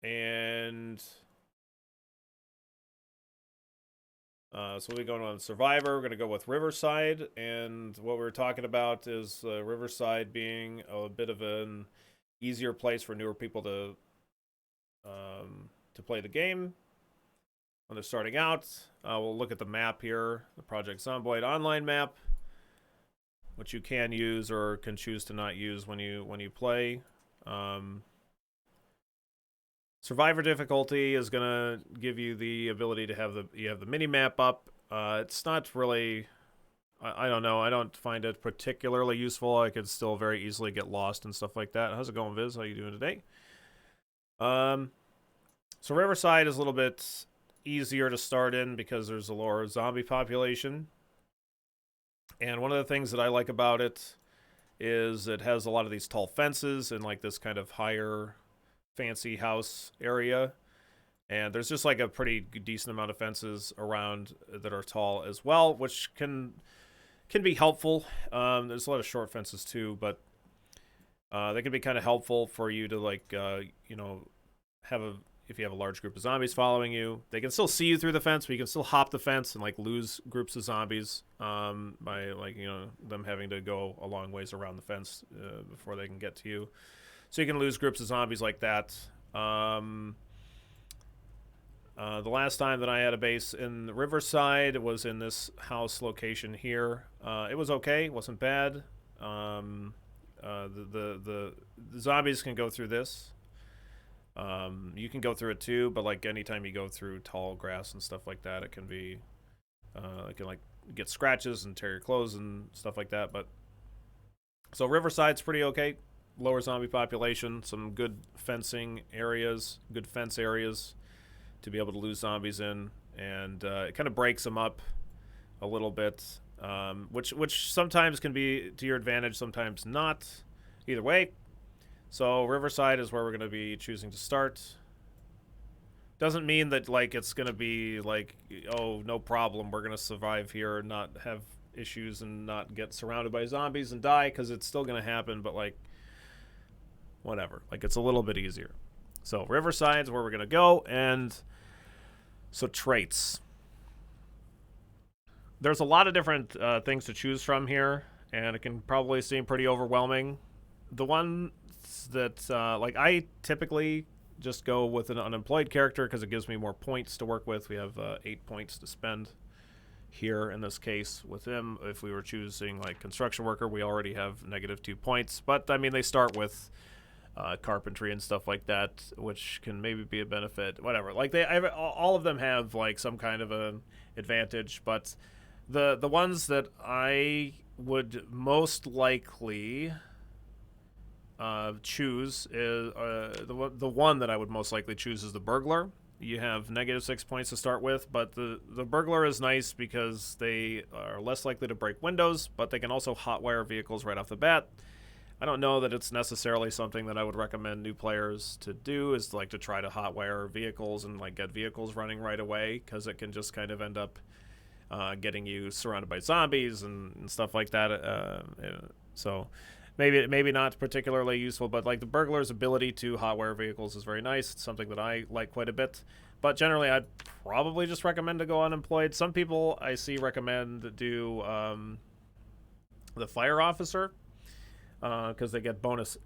And so we're going on Survivor. We're going to go with Riverside. And what we're talking about is Riverside being a bit of an easier place for newer people to play the game when they're starting out. We'll look at the map here, the Project Zomboid online map, which you can use or can choose to not use when you play. Survivor difficulty is gonna give you the ability to have the mini map up. It's not really. I don't know. I don't find it particularly useful. I could still very easily get lost and stuff like that. How's it going, Viz? How you doing today? So Riverside is a little bit easier to start in because there's a lower zombie population. And one of the things that I like about it is it has a lot of these tall fences and like this kind of higher fancy house area. And there's just like a pretty decent amount of fences around that are tall as well, which can be helpful. There's a lot of short fences too, but they can be kind of helpful for you to like have a if you have a large group of zombies following you. They can still see you through the fence, but you can still hop the fence and like lose groups of zombies by like them having to go a long ways around the fence before they can get to you. So you can lose groups of zombies like that. The last time that I had a base in Riverside was in this house location here. It was okay. It wasn't bad. The zombies can go through this. You can go through it too, but like anytime you go through tall grass and stuff like that, it can be it can like get scratches and tear your clothes and stuff like that. But so Riverside's pretty okay. Lower zombie population, some good fencing areas, good fence areas to be able to lose zombies in, and it kind of breaks them up a little bit, which sometimes can be to your advantage, sometimes not. Either way, so Riverside is where we're going to be choosing to start. Doesn't mean that like it's going to be like, oh, no problem, we're going to survive here and not have issues and not get surrounded by zombies and die, because it's still going to happen, but like whatever, like it's a little bit easier. So Riverside's where we're going to go. And so traits, there's a lot of different things to choose from here, and it can probably seem pretty overwhelming. The ones that like I typically just go with an unemployed character because it gives me more points to work with. We have 8 points to spend here in this case with him. If we were choosing like construction worker, we already have -2 points, but I mean they start with carpentry and stuff like that, which can maybe be a benefit. Whatever, like all of them have like some kind of an advantage, but the ones that I would most likely choose is the one that I would most likely choose is the Burglar. You have -6 points to start with, but the Burglar is nice because they are less likely to break windows, but they can also hotwire vehicles right off the bat. I don't know that it's necessarily something that I would recommend new players to do, is like to try to hotwire vehicles and like get vehicles running right away, because it can just kind of end up getting you surrounded by zombies and stuff like that. So maybe not particularly useful, but like the Burglar's ability to hotwire vehicles is very nice. It's something that I like quite a bit. But generally, I'd probably just recommend to go unemployed. Some people I see recommend to do the Fire Officer, because they get bonus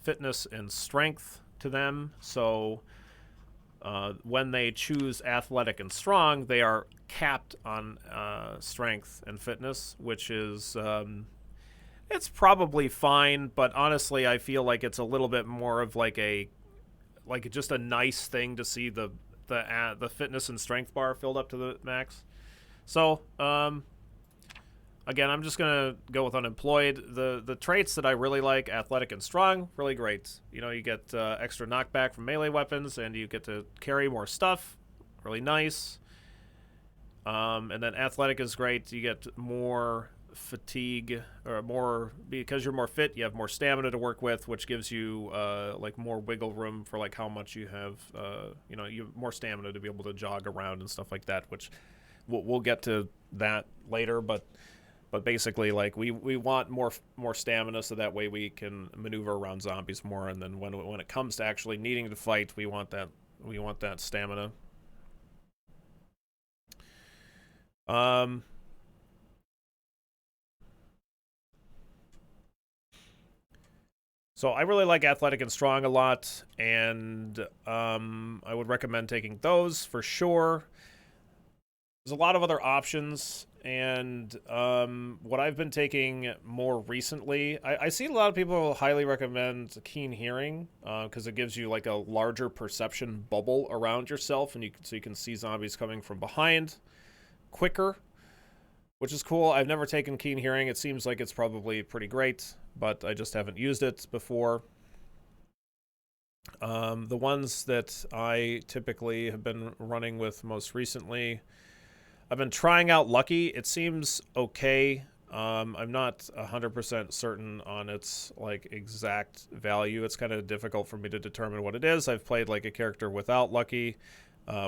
fitness and strength to them. So when they choose athletic and strong, they are capped on strength and fitness, which is it's probably fine. But honestly, I feel like it's a little bit more of like just a nice thing to see the fitness and strength bar filled up to the max. So again, I'm just gonna go with unemployed. The traits that I really like: athletic and strong, really great. You get extra knockback from melee weapons, and you get to carry more stuff, really nice. And then athletic is great. You get more fatigue, or more, because you're more fit. You have more stamina to work with, which gives you like more wiggle room for like how much you have. You have more stamina to be able to jog around and stuff like that, which we'll get to that later, but But basically, like we want more stamina, so that way we can maneuver around zombies more. And then when it comes to actually needing to fight, we want that stamina. Um, so I really like athletic and strong a lot, and I would recommend taking those for sure. There's a lot of other options, and what I've been taking more recently, I see a lot of people highly recommend keen hearing because it gives you like a larger perception bubble around yourself, and so you can see zombies coming from behind quicker, which is cool. I've never taken keen hearing. It seems like it's probably pretty great, but I just haven't used it before. The ones that I typically have been running with most recently, I've been trying out Lucky. It seems okay. I'm not 100% certain on its like exact value. It's kind of difficult for me to determine what it is. I've played like a character without Lucky,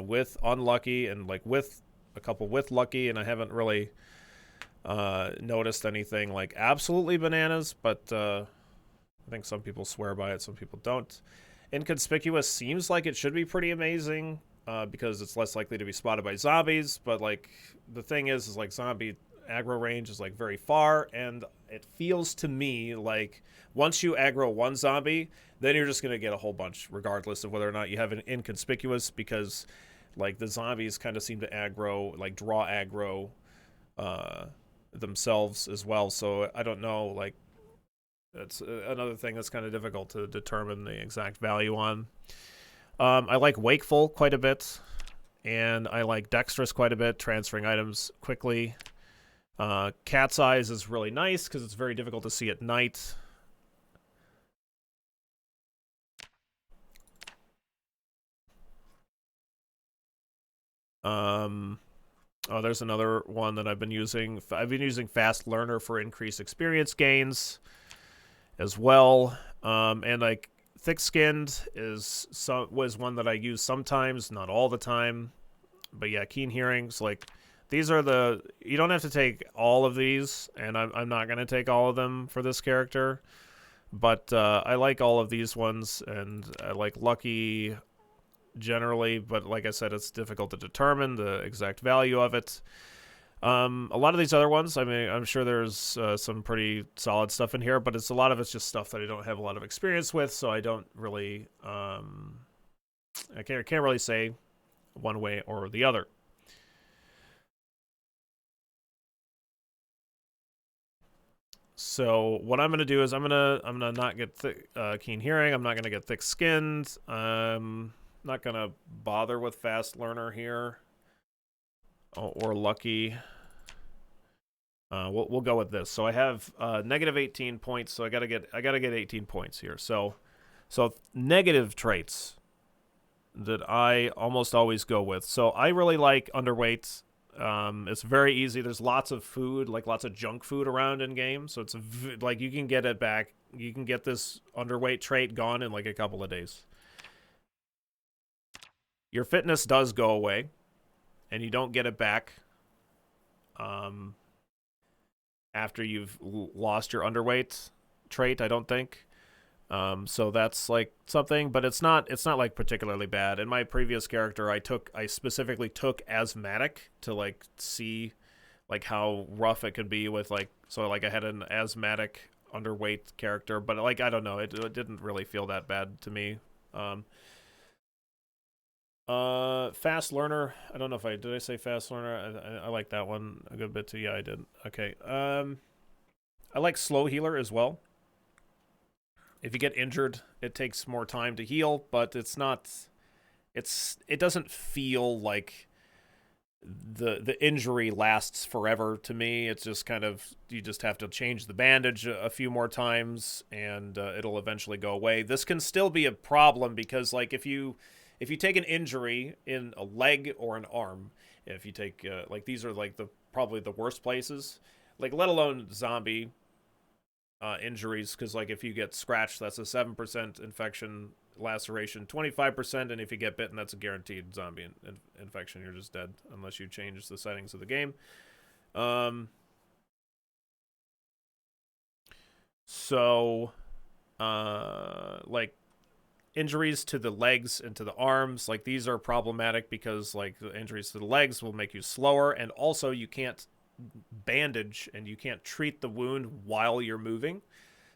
with Unlucky, and like with a couple with Lucky, and I haven't really noticed anything like absolutely bananas, but I think some people swear by it, some people don't. Inconspicuous seems like it should be pretty amazing because it's less likely to be spotted by zombies, but like the thing is like zombie aggro range is like very far, and it feels to me like once you aggro one zombie, then you're just going to get a whole bunch regardless of whether or not you have an Inconspicuous, because like the zombies kind of seem to aggro, like draw aggro themselves as well. So I don't know, like that's another thing that's kind of difficult to determine the exact value on. I like Wakeful quite a bit, and I like Dexterous quite a bit, transferring items quickly. Cat's Eyes is really nice because it's very difficult to see at night. Oh, there's another one that I've been using. I've been using Fast Learner for increased experience gains as well. And like Thick Skinned was one that I use sometimes, not all the time. But yeah, Keen Hearings, like these are you don't have to take all of these, and I'm not going to take all of them for this character. But I like all of these ones, and I like Lucky generally, but like I said, it's difficult to determine the exact value of it. A lot of these other ones, I mean, I'm sure there's some pretty solid stuff in here, but a lot of it's just stuff that I don't have a lot of experience with, so I don't really, I can't really say one way or the other. So what I'm gonna do is I'm gonna not get keen hearing. I'm not gonna get thick skinned. Not gonna bother with fast learner here, or lucky. We'll go with this. So I have negative 18 points. So I gotta get 18 points here. So negative traits that I almost always go with. So I really like underweight. It's very easy. There's lots of food, like lots of junk food around in game. So it's like you can get it back. You can get this underweight trait gone in like a couple of days. Your fitness does go away, and you don't get it back after you've lost your underweight trait, I don't think. So that's like something, but it's not like particularly bad. In my previous character, I specifically took asthmatic to like see like how rough it could be with like, so like I had an asthmatic underweight character, but like I don't know, it didn't really feel that bad to me. Fast learner. I don't know if did I say fast learner? I like that one a good bit too. Yeah, I did. Okay. I like slow healer as well. If you get injured, it takes more time to heal, but it's not. It doesn't feel like the injury lasts forever to me. It's just kind of, you just have to change the bandage a few more times, and it'll eventually go away. This can still be a problem because like if you take an injury in a leg or an arm, if you take like these are like probably the worst places, like let alone zombie injuries, because like if you get scratched, that's a 7% infection laceration, 25%, and if you get bitten, that's a guaranteed zombie infection. You're just dead unless you change the settings of the game. So, like injuries to the legs and to the arms, like these are problematic because like the injuries to the legs will make you slower, and also you can't bandage and you can't treat the wound while you're moving.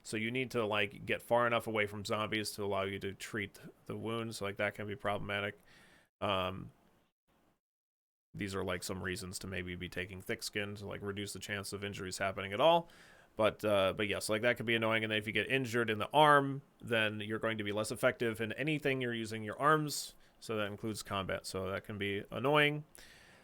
So you need to like get far enough away from zombies to allow you to treat the wounds. Like that can be problematic. Um, these are like some reasons to maybe be taking thick skin to like reduce the chance of injuries happening at all. But yes, like that could be annoying. And then if you get injured in the arm, then you're going to be less effective in anything you're using your arms. So that includes combat. So that can be annoying.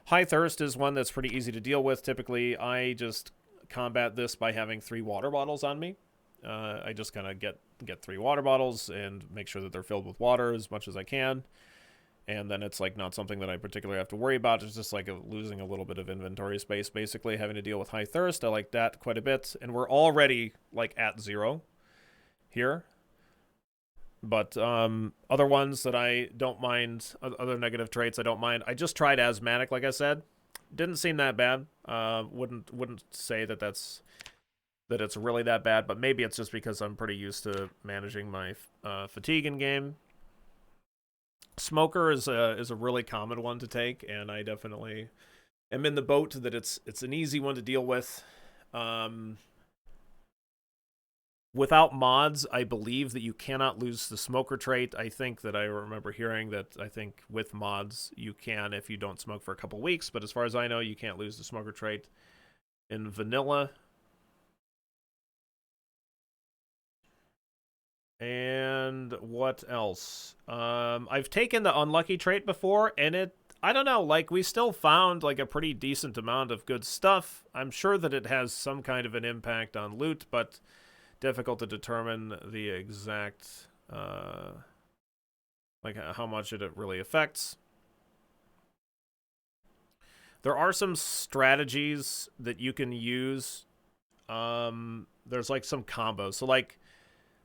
High thirst is one that's pretty easy to deal with. Typically, I just combat this by having 3 water bottles on me. I just kind of get 3 water bottles and make sure that they're filled with water as much as I can. And then it's like not something that I particularly have to worry about. It's just like losing a little bit of inventory space, basically having to deal with high thirst. I like that quite a bit. And we're already like at 0 here. But other ones that I don't mind, other negative traits I don't mind. I just tried asthmatic, like I said. Didn't seem that bad. Wouldn't say that it's really that bad, but maybe it's just because I'm pretty used to managing my fatigue in game. Smoker is a really common one to take, and I definitely am in the boat that it's an easy one to deal with. Without mods, I believe that you cannot lose the smoker trait. I think that I remember hearing that I think with mods you can if you don't smoke for a couple weeks, but as far as I know, you can't lose the smoker trait in vanilla. And what else? I've taken the unlucky trait before, and I don't know, like we still found like a pretty decent amount of good stuff. I'm sure that it has some kind of an impact on loot, but difficult to determine the exact like how much it really affects. There are some strategies that you can use. There's like some combos.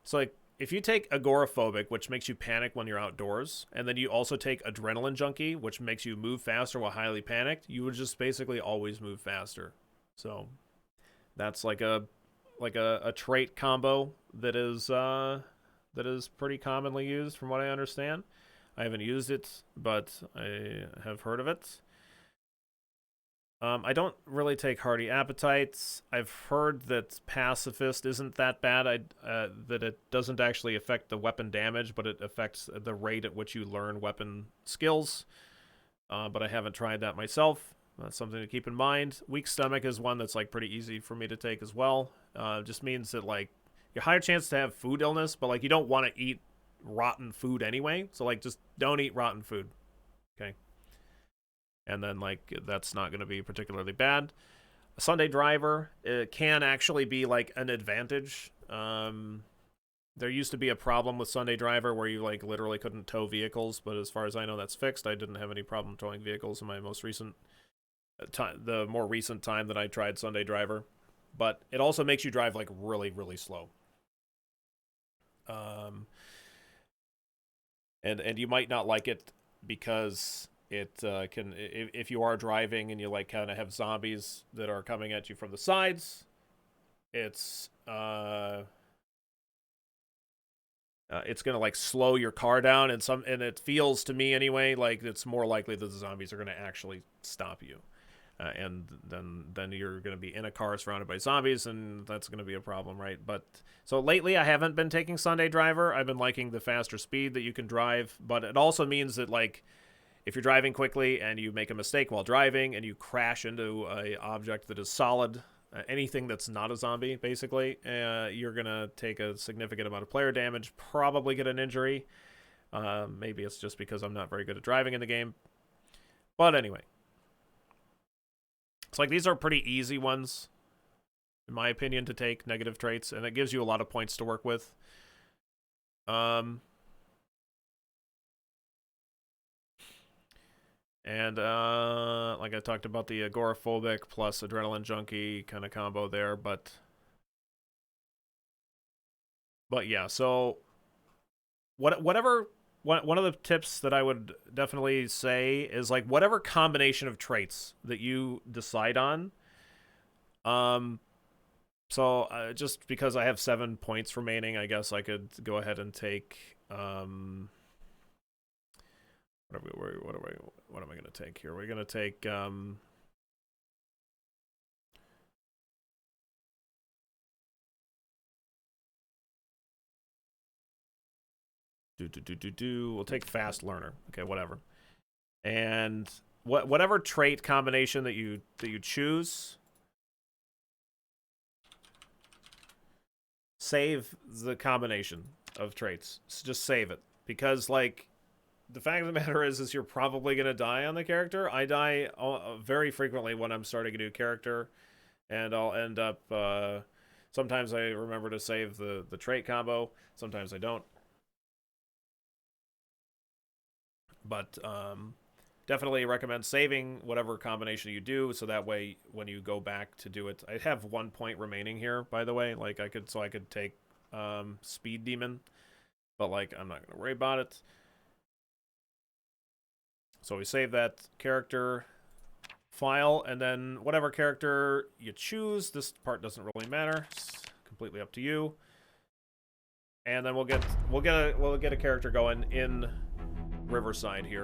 So if you take agoraphobic, which makes you panic when you're outdoors, and then you also take adrenaline junkie, which makes you move faster while highly panicked, you would just basically always move faster. So that's like a trait combo that is pretty commonly used from what I understand. I haven't used it, but I have heard of it. I don't really take Hearty Appetites. I've heard that Pacifist isn't that bad. That it doesn't actually affect the weapon damage, but it affects the rate at which you learn weapon skills. But I haven't tried that myself. That's something to keep in mind. Weak Stomach is one that's like pretty easy for me to take as well. Just means that like you higher chance to have food illness, but like you don't want to eat rotten food anyway. So like just don't eat rotten food. Okay. And then like that's not going to be particularly bad. A Sunday driver, it can actually be like an advantage. There used to be a problem with Sunday driver where you like literally couldn't tow vehicles, but as far as I know, that's fixed. I didn't have any problem towing vehicles in my most recent time, the more recent time that I tried Sunday driver. But it also makes you drive like really, really slow. And you might not like it because it can, if you are driving and you like kind of have zombies that are coming at you from the sides, it's gonna like slow your car down, and it feels to me anyway like it's more likely that the zombies are gonna actually stop you, and then you're gonna be in a car surrounded by zombies, and that's gonna be a problem, right? But so lately I haven't been taking Sunday driver. I've been liking the faster speed that you can drive, but it also means that like if you're driving quickly and you make a mistake while driving and you crash into a object that is solid, anything that's not a zombie, basically, you're going to take a significant amount of player damage, probably get an injury. Maybe it's just because I'm not very good at driving in the game. But anyway. It's like these are pretty easy ones, in my opinion, to take negative traits, and it gives you a lot of points to work with. And like I talked about the agoraphobic plus adrenaline junkie kind of combo there, but yeah. So one of the tips that I would definitely say is like whatever combination of traits that you decide on, So just because I have 7 points remaining, I guess I could go ahead and take what am I going to take here? We're going to take we'll take Fast Learner. Okay, whatever. And whatever trait combination that you choose, save the combination of traits. So just save it, because like the fact of the matter is you're probably gonna die on the character. I die very frequently when I'm starting a new character, and I'll end up. Sometimes I remember to save the trait combo. Sometimes I don't. But definitely recommend saving whatever combination you do, so that way when you go back to do it, I have 1 point remaining here, by the way. Like I could take Speed Demon, but like I'm not gonna worry about it. So we save that character file, and then whatever character you choose, this part doesn't really matter. It's completely up to you. And then we'll get a character going in Riverside here.